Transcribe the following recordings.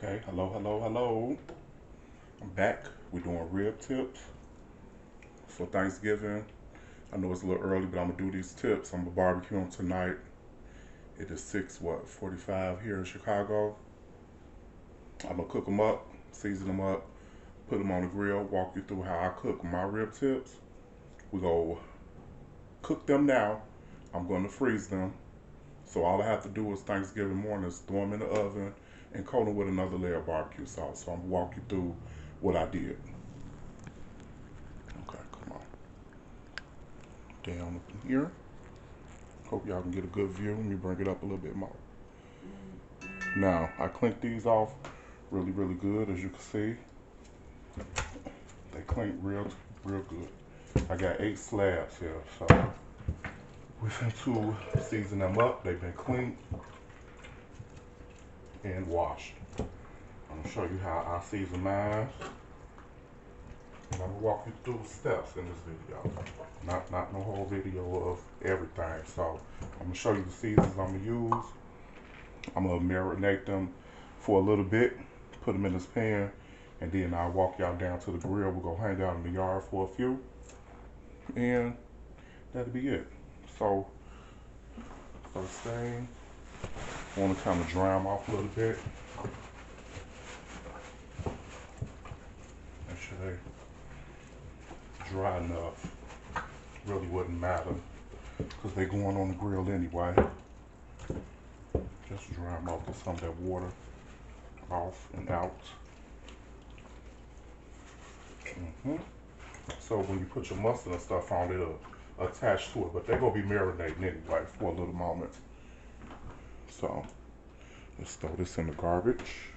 Okay, hello, hello, hello. I'm back. We're doing rib tips for Thanksgiving. I know it's a little early, but I'm gonna do these tips. I'm gonna barbecue them tonight. It is 45 here in Chicago. I'm gonna cook them up, season them up, put them on the grill, walk you through how I cook my rib tips. We go cook them now. I'm gonna freeze them. So all I have to do is Thanksgiving morning is throw them in the oven and coat them with another layer of barbecue sauce. So I'm gonna walk you through what I did. Okay, come on. Down up in here. Hope y'all can get a good view. Let me bring it up a little bit more. Now, I cleaned these off really, really good, as you can see. They cleaned real good. I got 8 slabs here, so we're finna season them up. They've been cleaned and washed. I'm gonna show you how I season mine. And I'm gonna walk you through steps in this video. Not no whole video of everything. So I'm gonna show you the seasons I'm gonna use. I'm gonna marinate them for a little bit, put them in this pan, and then I'll walk y'all down to the grill. We're gonna hang out in the yard for a few, and that'll be it. So first thing, I wanna kind of dry them off a little bit. Make sure they dry enough. Really wouldn't matter because they're going on the grill anyway. Just dry them off, get some of that water off and out. So when you put your mustard and stuff on, it'll attach to it, but they're gonna be marinating anyway for a little moment. So let's throw this in the garbage.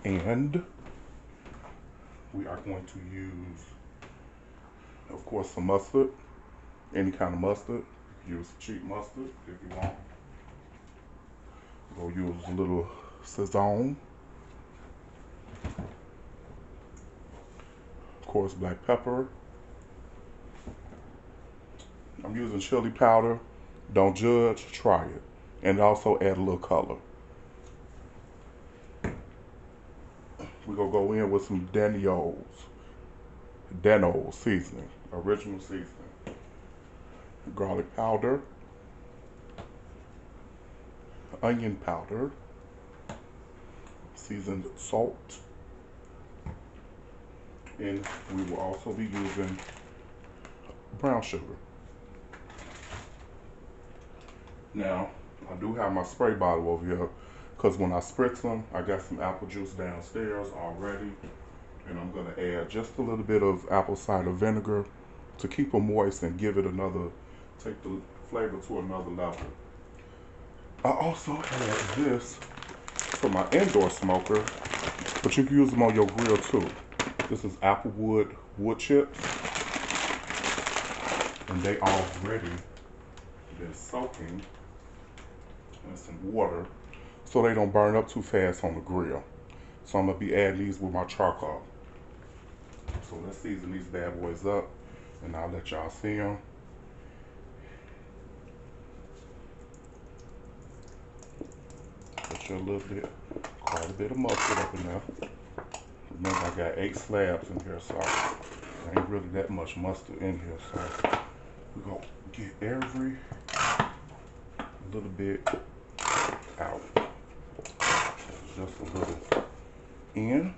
And we are going to use, of course, some mustard, any kind of mustard. Use cheap mustard if you want. We'll use a little Sazon. Of course, black pepper. I'm using chili powder. Don't judge, try it. And also add a little color. We're gonna go in with some Dano's seasoning, original seasoning. Garlic powder, onion powder, seasoned salt, and we will also be using brown sugar. Now, I do have my spray bottle over here because when I spritz them, I got some apple juice downstairs already, and I'm gonna add just a little bit of apple cider vinegar to keep them moist and give it take the flavor to another level. I also have this for my indoor smoker, but you can use them on your grill too. This is Applewood wood chips, and they already been soaking in some water so they don't burn up too fast on the grill. So I'm gonna be adding these with my charcoal. So let's season these bad boys up, and I'll let y'all see them. Put you a little bit, quite a bit of mustard up in there. Remember, I got 8 slabs in here, so there ain't really that much mustard in here. So we're gonna get every little bit out. Just a little in.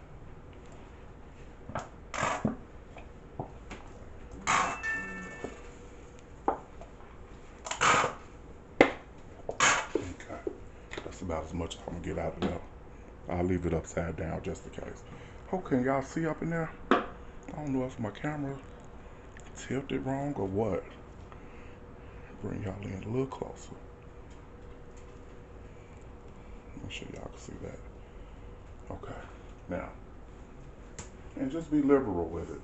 Okay, that's about as much as I'm gonna get out of there. I'll leave it upside down just in case. Oh, can y'all see up in there? I don't know if my camera tilted wrong or what. Bring y'all in a little closer. Make sure y'all can see that. Okay, now, and just be liberal with it.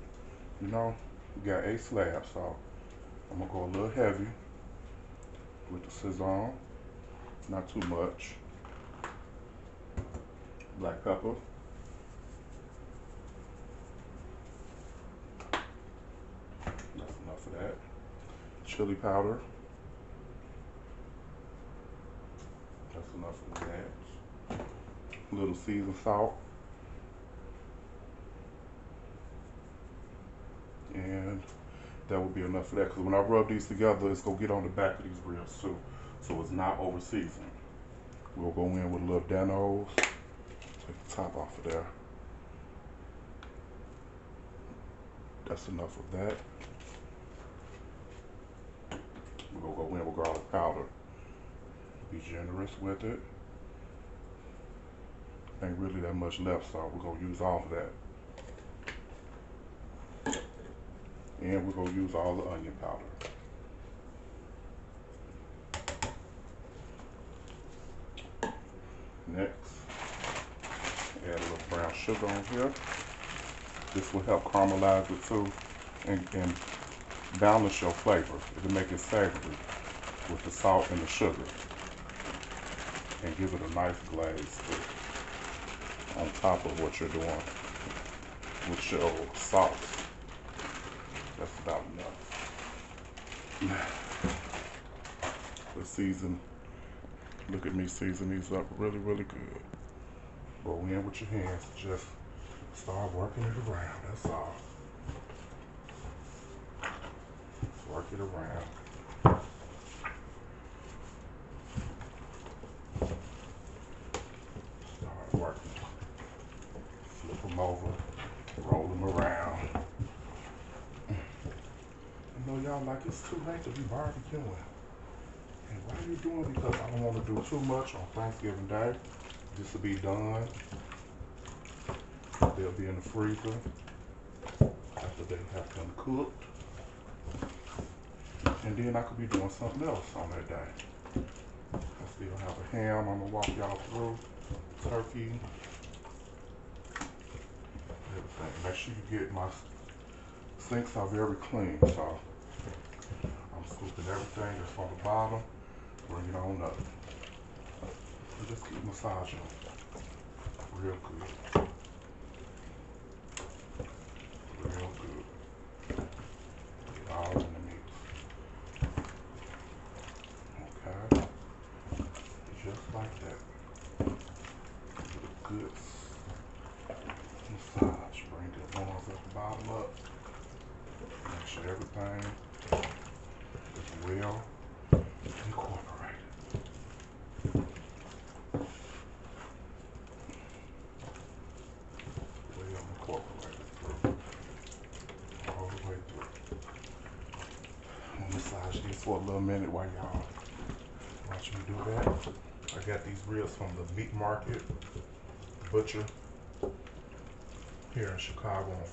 You know, we got 8 slabs, so I'm gonna go a little heavy with the Sazon, not too much. Black pepper. That's enough of that. Chili powder. A little seasoned salt. And that would be enough for that. Because when I rub these together, it's going to get on the back of these ribs too. So it's not over seasoned. We'll go in with a little Danos. Take the top off of there. That's enough of that. We're going to go in with garlic powder. Be generous with it. Ain't really that much left, so we're going to use all of that. And we're going to use all the onion powder. Next, add a little brown sugar on here. This will help caramelize it too and balance your flavor. It'll make it savory with the salt and the sugar and give it a nice glaze too, on top of what you're doing with your sauce. That's about enough. Let's season. Look at me season these up really, really good. Go in with your hands, just start working it around, that's all. Just work it around. Start working. Flip them over, roll them around. I know y'all like it's too late to be barbecuing. And why are you doing? Because I don't want to do too much on Thanksgiving Day. This will be done. They'll be in the freezer after they have been cooked. And then I could be doing something else on that day. I still have a ham I'm gonna walk y'all through. Turkey. Everything. Make sure you get my sinks are very clean, so I'm scooping everything that's on the bottom. Bring it on up. And just keep massaging real good. Real good. Get all in the mix. Okay. Just like that. Get a good massage. Bring the arms at the bottom up. Make sure everything is well incorporated. Well incorporated through. All the way through. I'm gonna massage these for a little minute while y'all watch me do that. I got these ribs from the meat market butcher here in Chicago on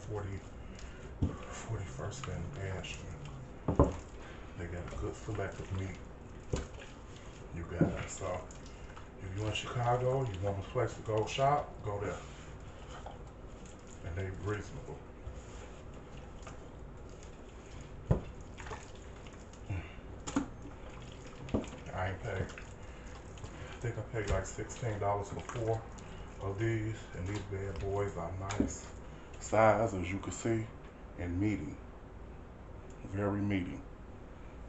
41st and Ashland. They got a good selective meat. You guys, so if you're in Chicago, you want a place to go shop, go there. And they reasonable. I ain't paid. I think I paid like $16 for 4 of these, and these bad boys are nice size, as you can see, and meaty. Very meaty.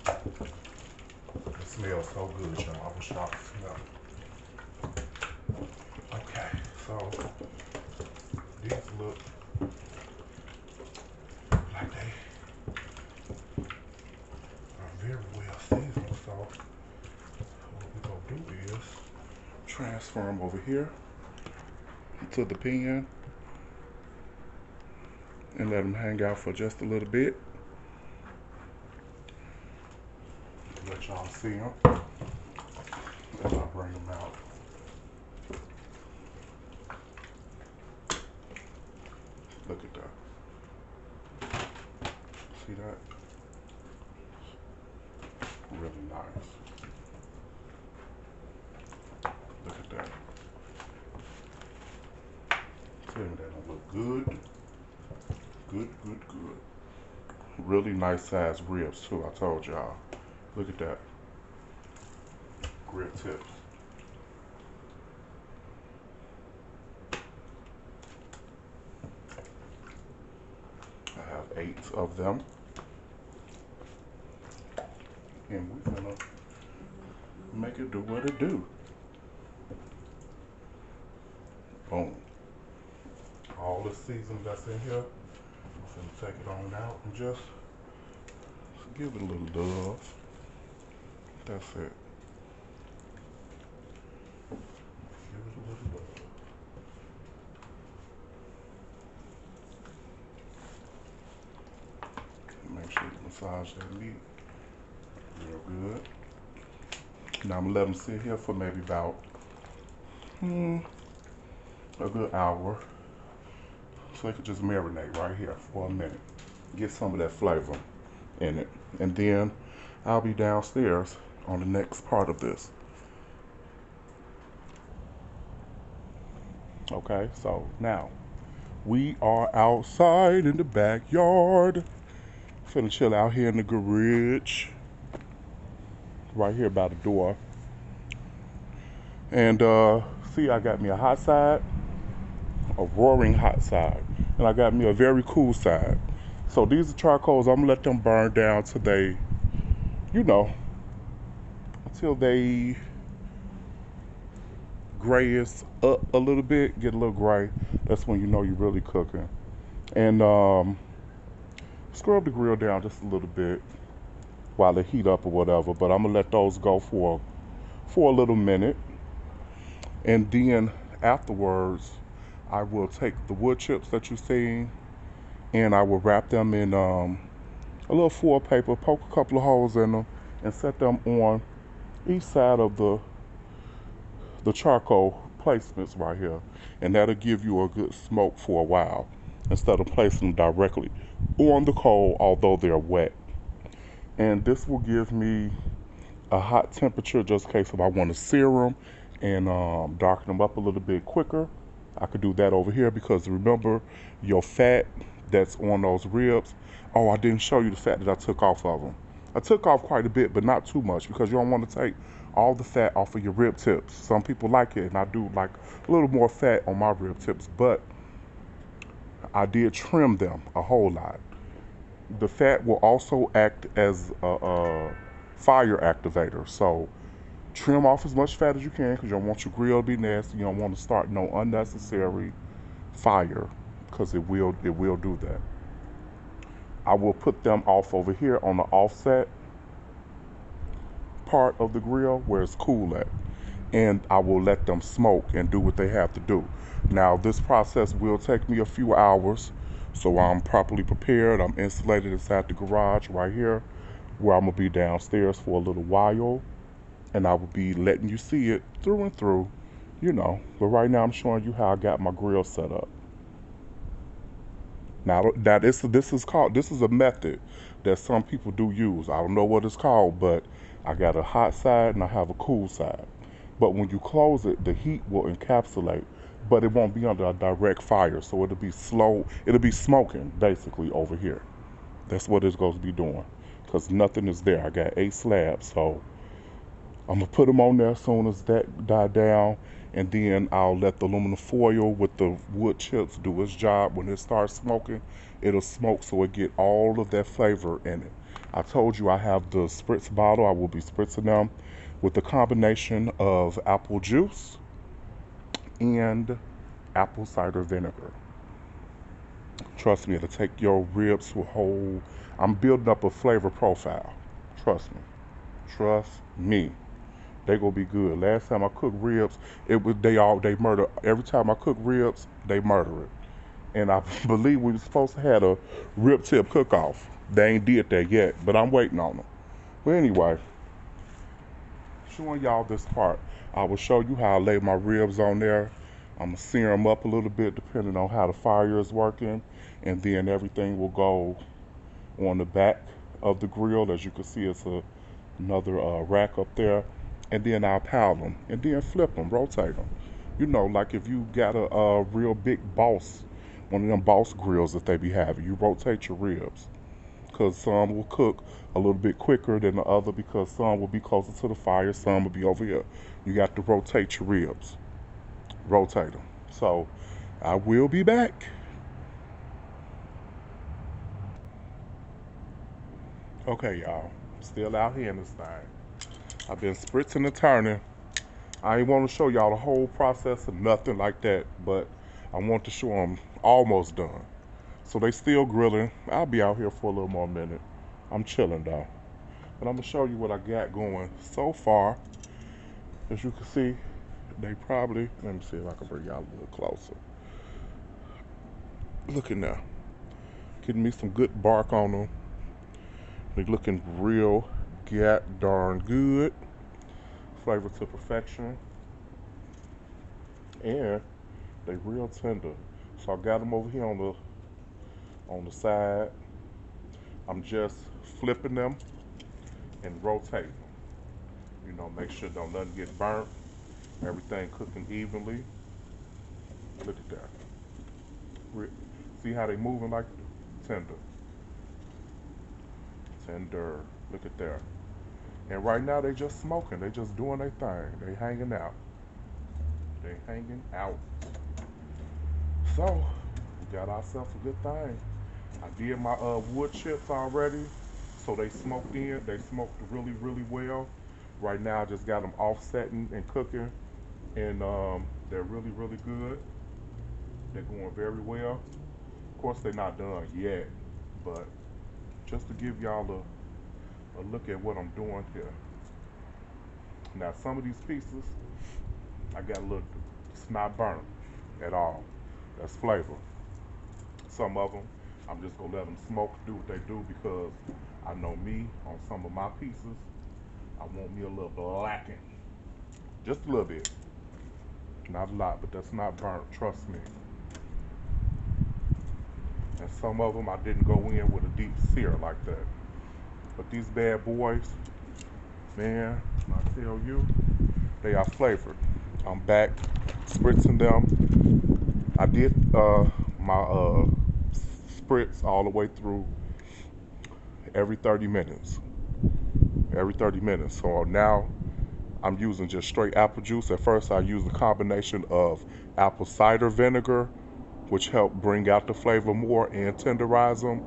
It smells so good, y'all. I wish y'all could smell it. Okay, so these look like they are very well seasoned. So what we're gonna do is transfer them over here to the pan and let them hang out for just a little bit. Let y'all see them as I bring them out. Look at that. See that? Really nice. Look at that. Tell me that don't look good. Good, good, good. Really nice size ribs too, I told y'all. Look at that. Rib tips. I have 8 of them. And we're gonna make it do what it do. Boom. All the seasoning that's in here, I'm gonna take it on out and just give it a little love. That's it. Give it a little love. Make sure you massage that meat real good. Now I'm gonna let them sit here for maybe about a good hour. So they could just marinate right here for a minute. Get some of that flavor in it. And then I'll be downstairs on the next part of this. Okay, so now we are outside in the backyard. Finna chill out here in the garage. Right here by the door. And see, I got me a hot side, a roaring hot side, and I got me a very cool side. So these are charcoals. I'm gonna let them burn down till they, you know, until they grayish up a little bit, get a little gray. That's when you know you're really cooking. And scrub the grill down just a little bit while they heat up or whatever. But I'm gonna let those go for a little minute, and then afterwards, I will take the wood chips that you see, and I will wrap them in a little foil paper, poke a couple of holes in them, and set them on each side of the charcoal placements right here, and that'll give you a good smoke for a while instead of placing them directly on the coal, although they're wet. And this will give me a hot temperature just in case if I want to sear them and darken them up a little bit quicker. I could do that over here because remember your fat that's on those ribs. Oh, I didn't show you the fat that I took off of them. I took off quite a bit, but not too much because you don't want to take all the fat off of your rib tips. Some people like it, and I do like a little more fat on my rib tips, but I did trim them a whole lot. The fat will also act as a fire activator, so trim off as much fat as you can because you don't want your grill to be nasty. You don't want to start no unnecessary fire because it will do that. I will put them off over here on the offset part of the grill where it's cool at, and I will let them smoke and do what they have to do. Now this process will take me a few hours, so I'm properly prepared. I'm insulated inside the garage right here where I'm gonna be downstairs for a little while, and I will be letting you see it through and through, you know. But right now I'm showing you how I got my grill set up. Now this is a method that some people do use. I don't know what it's called, but I got a hot side and I have a cool side. But when you close it, the heat will encapsulate, but it won't be under a direct fire. So it'll be slow, it'll be smoking basically over here. That's what it's going to be doing because nothing is there. I got 8 slabs, so I'm gonna put them on there as soon as that die down, and then I'll let the aluminum foil with the wood chips do its job. When it starts smoking, it'll smoke so it get all of that flavor in it. I told you I have the spritz bottle. I will be spritzing them with the combination of apple juice and apple cider vinegar. Trust me, it'll take your ribs to a whole. I'm building up a flavor profile. Trust me. Trust me. They gonna be good. Last time I cooked ribs, it was they murder. Every time I cook ribs, they murder it. And I believe we were supposed to have a rib tip cook off. They ain't did that yet, but I'm waiting on them. But anyway, showing y'all this part, I will show you how I lay my ribs on there. I'm gonna sear them up a little bit depending on how the fire is working, and then everything will go on the back of the grill. As you can see, it's another rack up there. And then I'll pile them and then flip them, rotate them. You know, like if you got a real big boss, one of them boss grills that they be having, you rotate your ribs. Because some will cook a little bit quicker than the other because some will be closer to the fire, some will be over here. You got to rotate your ribs. Rotate them. So I will be back. Okay, y'all. Still out here in this thing. I've been spritzing and turning I ain't want to show y'all the whole process or nothing like that, but I want to show them almost done. So they still grilling. I'll be out here for a little more minute. I'm chilling though. But I'm gonna show you what I got going so far. As you can see, they probably, let me see if I can bring y'all a little closer. Look at now. Getting me some good bark on them. They looking real darn good. Flavor to perfection. And they real tender. So I got them over here on the side. I'm just flipping them and rotating them. You know, make sure don't nothing get burnt. Everything cooking evenly. Look at that. See how they moving like tender. Tender. Look at that. And right now they just smoking. They just doing their thing. They hanging out. They hanging out. So we got ourselves a good thing. I did my wood chips already, so they smoked in. They smoked really, really well. Right now, I just got them offsetting and cooking, and they're really, really good. They're going very well. Of course, they're not done yet, but just to give y'all a look at what I'm doing here. Now, some of these pieces, I got a little, it's not burnt at all. That's flavor. Some of them, I'm just gonna let them smoke, do what they do, because I know me on some of my pieces, I want me a little blackened, just a little bit, not a lot, but that's not burnt. Trust me. And some of them I didn't go in with a deep sear like that. But these bad boys, man, I tell you, they are flavored. I'm back spritzing them. I did my spritz all the way through every 30 minutes. Every 30 minutes. So now I'm using just straight apple juice. At first I used a combination of apple cider vinegar, which helped bring out the flavor more and tenderize them.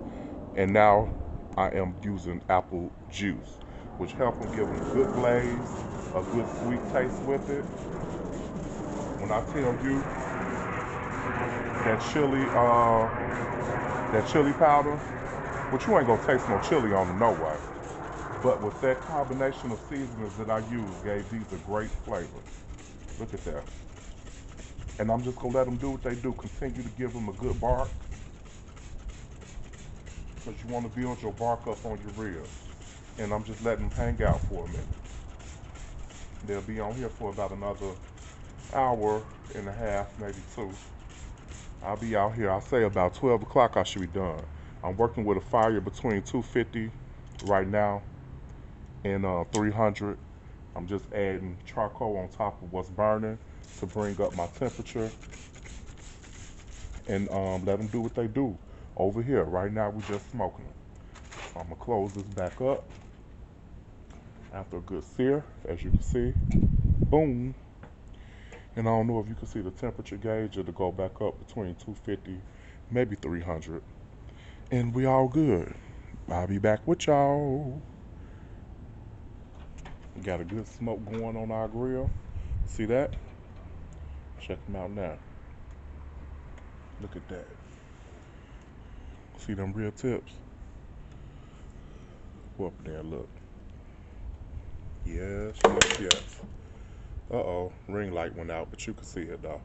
And now I am using apple juice, which helps them give them a good glaze, a good sweet taste with it. When I tell you that chili powder, which you ain't gonna taste no chili on it no way. But with that combination of seasonings that I used, gave these a great flavor. Look at that. And I'm just gonna let them do what they do. Continue to give them a good bark, because you want to build your bark up on your ribs. And I'm just letting them hang out for a minute. They'll be on here for about another hour and a half, maybe two. I'll be out here, I'll say about 12 o'clock I should be done. I'm working with a fire between 250 right now and 300. I'm just adding charcoal on top of what's burning to bring up my temperature, and let them do what they do. Over here, right now we're just smoking them. So I'm gonna close this back up after a good sear, as you can see. Boom. And I don't know if you can see the temperature gauge. It'll go back up between 250, maybe 300. And we all good. I'll be back with y'all. We got a good smoke going on our grill. See that? Check them out now. Look at that. See them real tips? Go up there, look. Yes, yes, yes. Uh-oh, ring light went out, but you can see it though.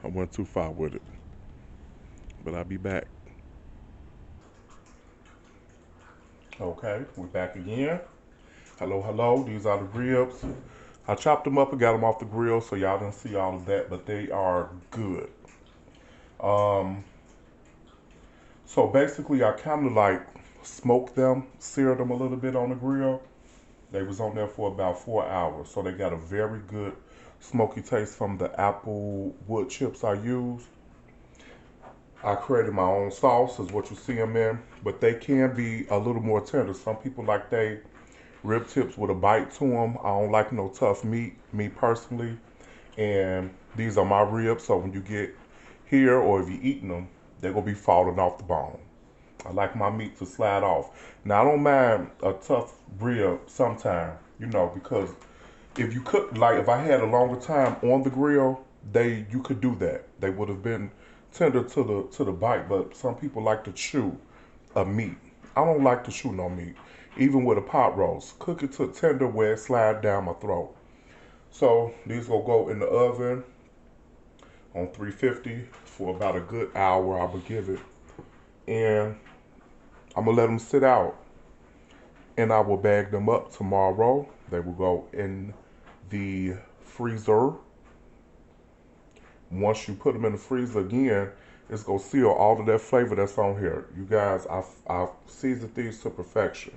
I went too far with it. But I'll be back. Okay, we're back again. Hello, hello. These are the ribs. I chopped them up and got them off the grill, so y'all didn't see all of that, but they are good. So basically I kind of like smoked them, seared them a little bit on the grill. They was on there for about 4 hours, so they got a very good smoky taste from the apple wood chips I used. I created my own sauce, is what you see them in, but they can be a little more tender. Some people like they rib tips with a bite to them. I don't like no tough meat, me personally. And these are my ribs, so when you get here or if you're eating them, they're gonna be falling off the bone. I like my meat to slide off. Now I don't mind a tough rib sometimes, you know, because If you cook, like if I had a longer time on the grill, you could do that. They would have been tender to the bite, but some people like to chew a meat. I don't like to chew no meat. Even with a pot roast, cook it to tender where it slide down my throat. So these will go in the oven on 350 for about a good hour. I would give it, and I'm gonna let them sit out, and I will bag them up tomorrow. They will go in the freezer. Once you put them in the freezer again, it's gonna seal all of that flavor that's on here. You guys, I've seasoned these to perfection.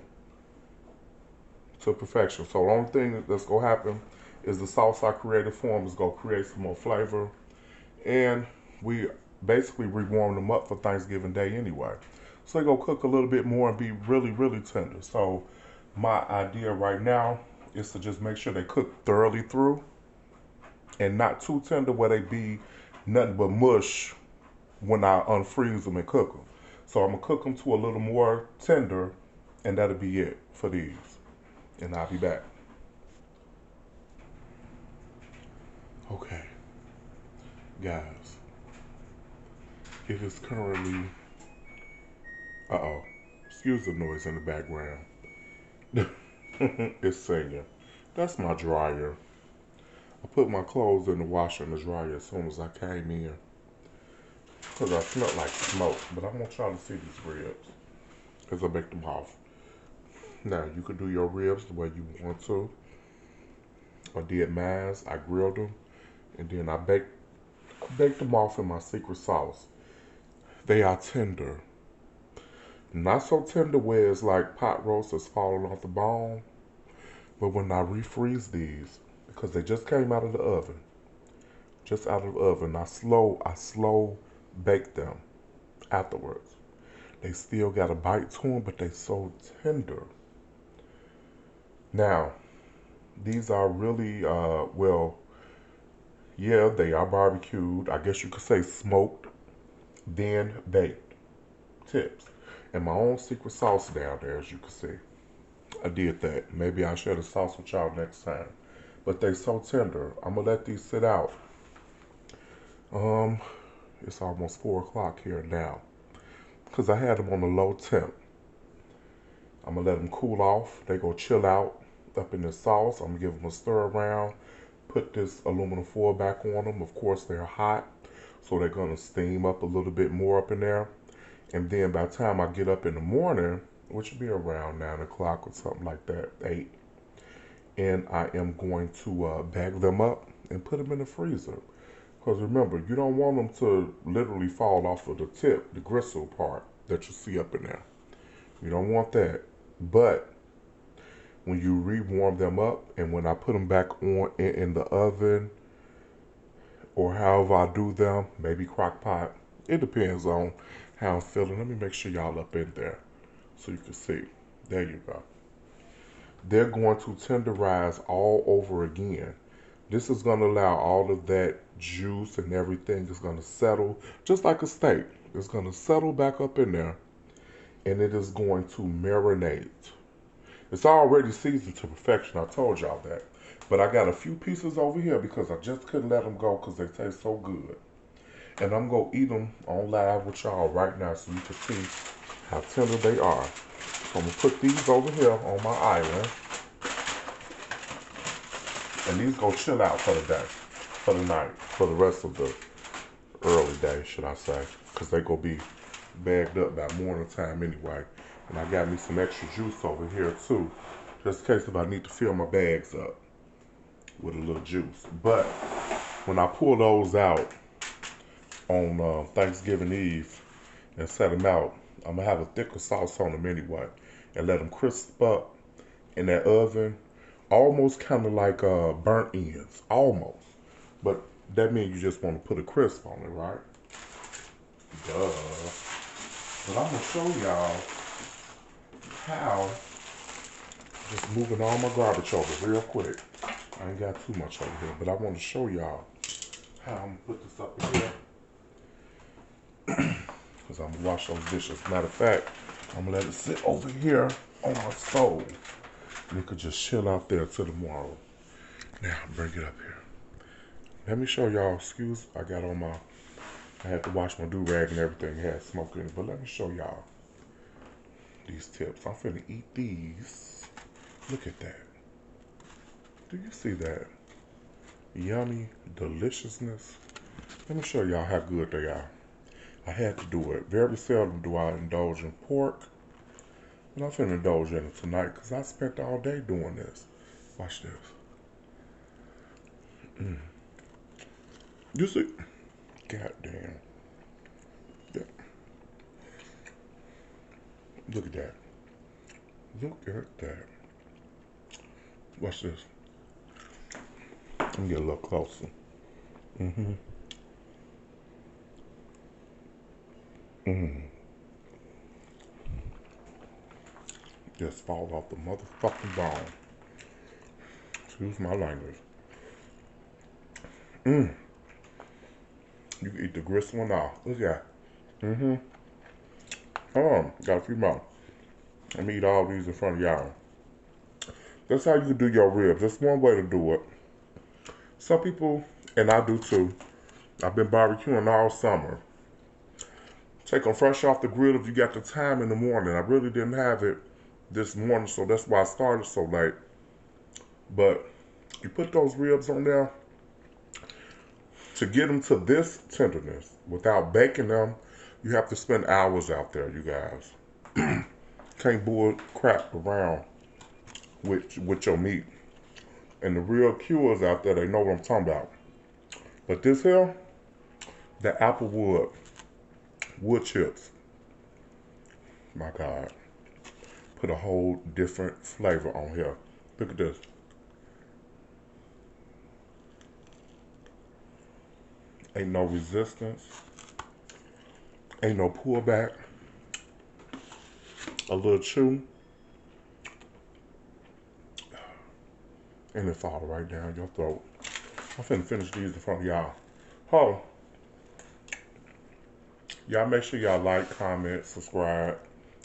To perfection. So the only thing that's gonna happen is the sauce I created for them is gonna create some more flavor. And we basically rewarm them up for Thanksgiving Day anyway. So they're gonna cook a little bit more and be really, really tender. So my idea right now is to just make sure they cook thoroughly through and not too tender where they be nothing but mush when I unfreeze them and cook them. So I'm gonna cook them to a little more tender, and that'll be it for these. And I'll be back. Okay, guys, it is currently. Excuse the noise in the background. It's singing. That's my dryer. I put my clothes in the washer and the dryer as soon as I came in. Because I smelled like smoke. But I want y'all to see these ribs. Because I baked them off. Now, you can do your ribs the way you want to. I did mine. I grilled them. And then I baked them off in my secret sauce. They are tender. Not so tender where it's like pot roast that's falling off the bone. But when I refreeze these, because they just came out of the oven, I slow bake them afterwards. They still got a bite to them, but they so tender. Now, these are really, yeah, they are barbecued. I guess you could say smoked, then baked tips. And my own secret sauce down there, as you can see. I did that. Maybe I'll share the sauce with y'all next time. But they so tender. I'm gonna let these sit out. Um, it's almost 4 o'clock here now. Because I had them on a low temp. I'm gonna let them cool off. They go chill out up in the sauce. I'm gonna give them a stir around. Put this aluminum foil back on them. Of course, they're hot. So they're gonna steam up a little bit more up in there. And then by the time I get up in the morning, which will be around 9 o'clock or something like that, 8, and I am going to bag them up and put them in the freezer. Because remember, you don't want them to literally fall off of the tip, the gristle part that you see up in there. You don't want that. But when you rewarm them up and when I put them back on in the oven or however I do them, maybe crock pot, it depends on how I'm feeling. Let me make sure y'all up in there so you can see. There you go. They're going to tenderize all over again. This is going to allow all of that juice and everything is going to settle just like a steak. It's going to settle back up in there and it is going to marinate. It's already seasoned to perfection. I told y'all that. But I got a few pieces over here because I just couldn't let them go because they taste so good. And I'm going to eat them on live with y'all right now so you can see how tender they are. So I'm going to put these over here on my island. And these go chill out for the day, for the night, for the rest of the early day, should I say. Because they going to be bagged up by morning time anyway. And I got me some extra juice over here too. Just in case if I need to fill my bags up with a little juice. But when I pull those out on Thanksgiving Eve and set them out, I'm going to have a thicker sauce on them anyway. And let them crisp up in that oven. Almost kind of like burnt ends. Almost. But that means you just want to put a crisp on it, right? Duh. But I'm going to show y'all how, just moving all my garbage over real quick. I ain't got too much over here, but I want to show y'all how I'm going to put this up here. Because I'm going to wash those dishes. Matter of fact, I'm going to let it sit over here on my stove. And it could just chill out there till tomorrow. Now, bring it up here. Let me show y'all. I had to wash my do-rag and everything. It had smoke in it. But let me show y'all these tips. I'm finna eat these. Look at that. Do you see that? Yummy deliciousness. Let me show y'all how good they are. I had to do it. Very seldom do I indulge in pork. And I'm finna indulge in it tonight because I spent all day doing this. Watch this. You see? God damn. Yeah. Look at that. Look at that. Watch this. Let me get a little closer. Mm-hmm. Mm. Just fall off the motherfucking bone. Excuse my language. Mm. You can eat the gristle one off. Look at that. Mm-hmm. Hold on. Got a few more. Let me eat all these in front of y'all. That's how you do your ribs. That's one way to do it. Some people, and I do too, I've been barbecuing all summer. Take them fresh off the grill if you got the time in the morning. I really didn't have it this morning, so that's why I started so late. But you put those ribs on there to get them to this tenderness without baking them. You have to spend hours out there, you guys. Can't bull crap around with your meat. And the real cures out there, they know what I'm talking about. But this here, the applewood wood chips, my God, put a whole different flavor on here. Look at this. Ain't no resistance. Ain't no pullback. A little chew. And it fall right down your throat. I'm finna finish these in front of y'all. Oh, y'all make sure y'all like, comment, subscribe,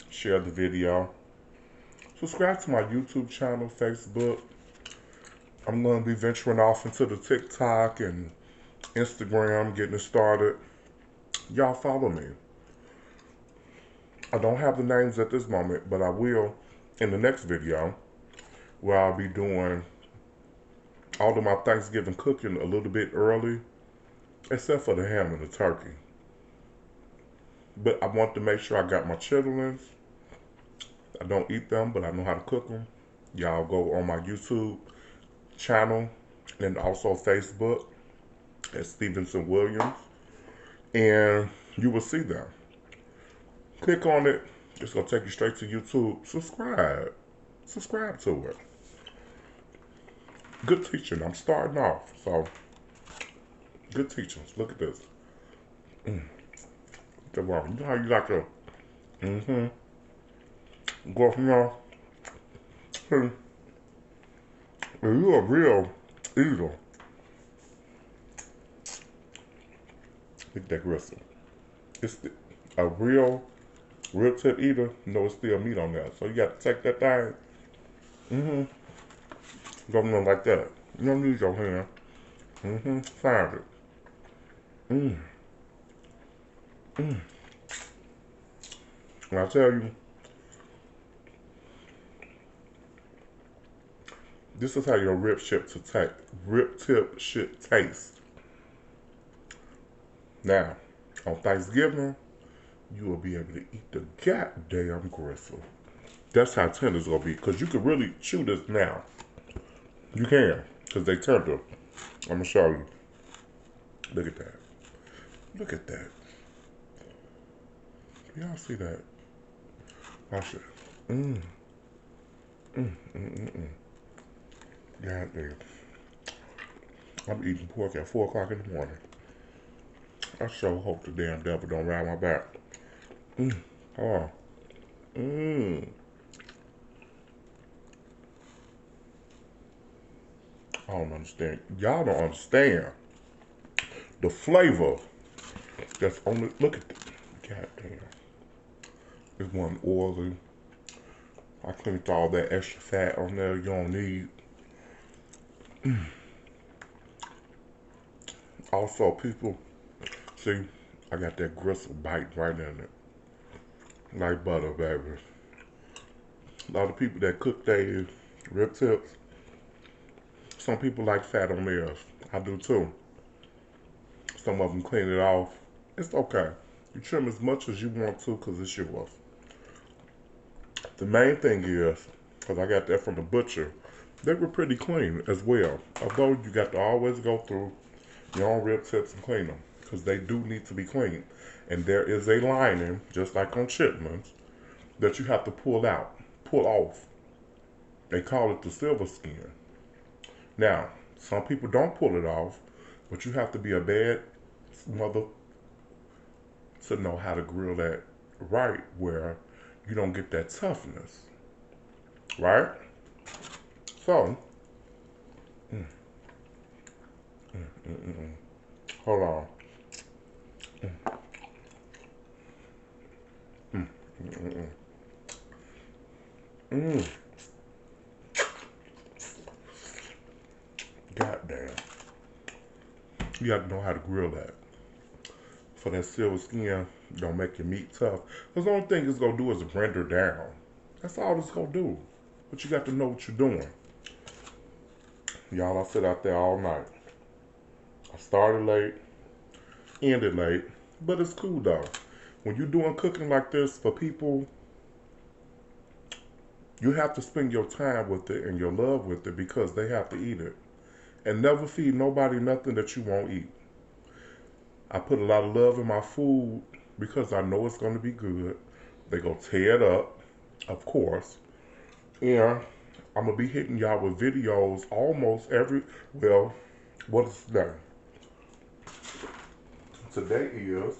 share the video. Subscribe to my YouTube channel, Facebook. I'm going to be venturing off into the TikTok and Instagram, getting it started. Y'all follow me. I don't have the names at this moment, but I will in the next video where I'll be doing all of my Thanksgiving cooking a little bit early, except for the ham and the turkey. But I want to make sure I got my chitlins. I don't eat them, but I know how to cook them. Y'all go on my YouTube channel and also Facebook at Stevenson Williams, and you will see them. Click on it. It's going to take you straight to YouTube. Subscribe to it. Good teaching. I'm starting off, so good teachings. Look at this. You know how you like to go from there? If you're a real eater, look at that gristle. A real rib tip eater, you know it's still meat on there. So you got to take that thing, go from there like that. You don't use your hand. Find it. And I tell you, this is how your rib tip should taste. Now, on Thanksgiving, you will be able to eat the goddamn gristle. That's how tender it's gonna be, because you can really chew this now. You can, because they tender. I'm gonna show you. Look at that. Look at that. Y'all see that? Watch it. God damn. I'm eating pork at 4 o'clock in the morning. I sure hope the damn devil don't ride my back. Oh. I don't understand. Y'all don't understand the flavor that's on it. Look at that. God damn. This one oily. I cleaned all that extra fat on there you don't need. Also, people, see, I got that gristle bite right in it. Like butter, baby. A lot of people that cook their rib tips, some people like fat on theirs. I do too. Some of them clean it off. It's okay. You trim as much as you want to because it's yours. The main thing is, because I got that from the butcher, they were pretty clean as well. Although you got to always go through your own rib tips and clean them because they do need to be cleaned. And there is a lining, just like on chitlins, that you have to pull off. They call it the silver skin. Now, some people don't pull it off, but you have to be a bad mother to know how to grill that right where you don't get that toughness. Right? So, mm, mm, mm, mm. Hold on. Mm, mm, mm, mm. God damn. You have to know how to grill that. For that silver skin, don't make your meat tough. Because the only thing it's going to do is render down. That's all it's going to do. But you got to know what you're doing. Y'all, I sit out there all night. I started late, ended late, but it's cool though. When you're doing cooking like this for people, you have to spend your time with it and your love with it because they have to eat it. And never feed nobody nothing that you won't eat. I put a lot of love in my food because I know it's going to be good. They go tear it up, of course. And I'm going to be hitting y'all with videos almost well, what is today? Today is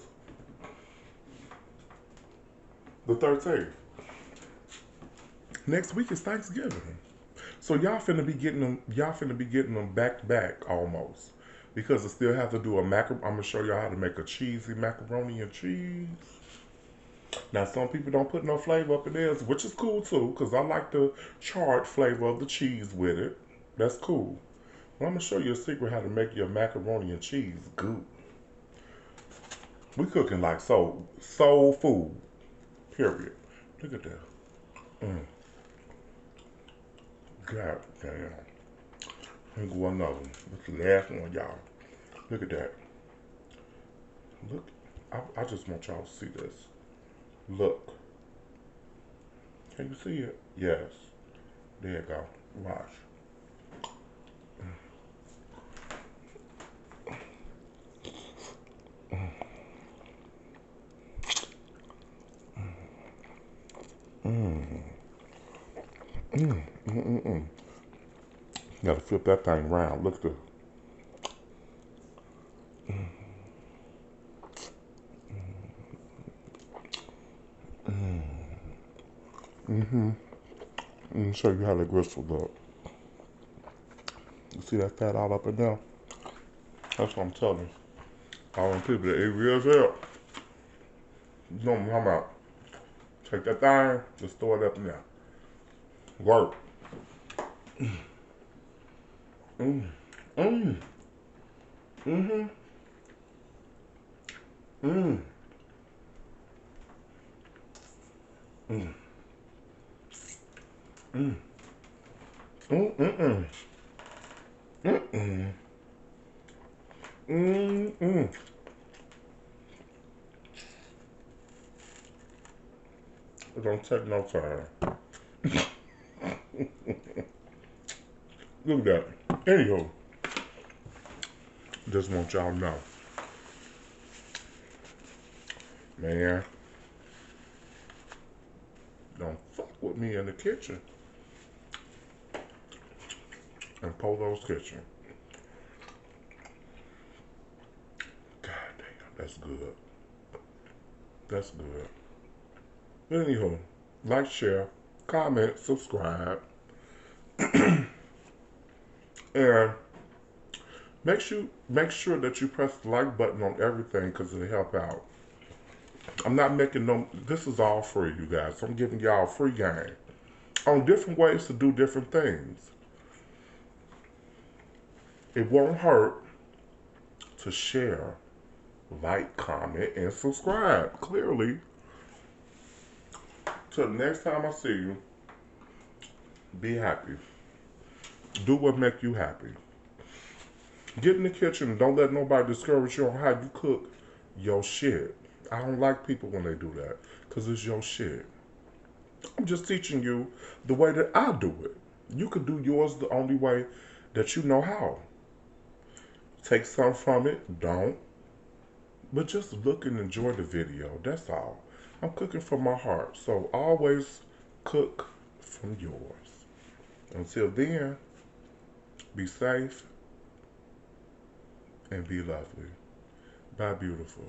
the 13th. Next week is Thanksgiving. So y'all finna be getting them back to back almost. Because I still have to do I'm gonna show y'all how to make a cheesy macaroni and cheese. Now some people don't put no flavor up in theirs, which is cool too, because I like the charred flavor of the cheese with it. That's cool. But I'm gonna show you a secret how to make your macaroni and cheese good. We cooking like soul food. Period. Look at that. Mm. God damn. I'm going another one. That's the last one, y'all. Look at that. Look. I just want y'all to see this. Look. Can you see it? Yes. There you go. Watch. Mm. Mm. Mm. Gotta flip that thing around. Look at the. Mm-hmm. Let me show you how the gristle look. You see that fat all up and down? That's what I'm telling you. All them people that eat ribs up, you know what I'm talking about. Take that thing, just throw it up in there. Work. Mm. Mm. Mm-hmm. Mm. Mm. Mm. Mm. Mm. Mm. Mm. Mm. Mm. It don't take no time. Look at that. Anywho, just want y'all to know. Man, don't fuck with me in the kitchen. In Polos kitchen. God damn, that's good. That's good. But anywho, like, share, comment, subscribe, and make sure that you press the like button on everything because it'll help out. I'm not making no. This is all free, you guys. I'm giving y'all free game on different ways to do different things. It won't hurt to share, like, comment, and subscribe. Clearly, till the next time I see you, be happy. Do what make you happy. Get in the kitchen and don't let nobody discourage you on how you cook your shit. I don't like people when they do that because it's your shit. I'm just teaching you the way that I do it. You could do yours the only way that you know how. Take some from it, don't. But just look and enjoy the video. That's all. I'm cooking from my heart. So always cook from yours. Until then, be safe and be lovely. Bye, beautiful.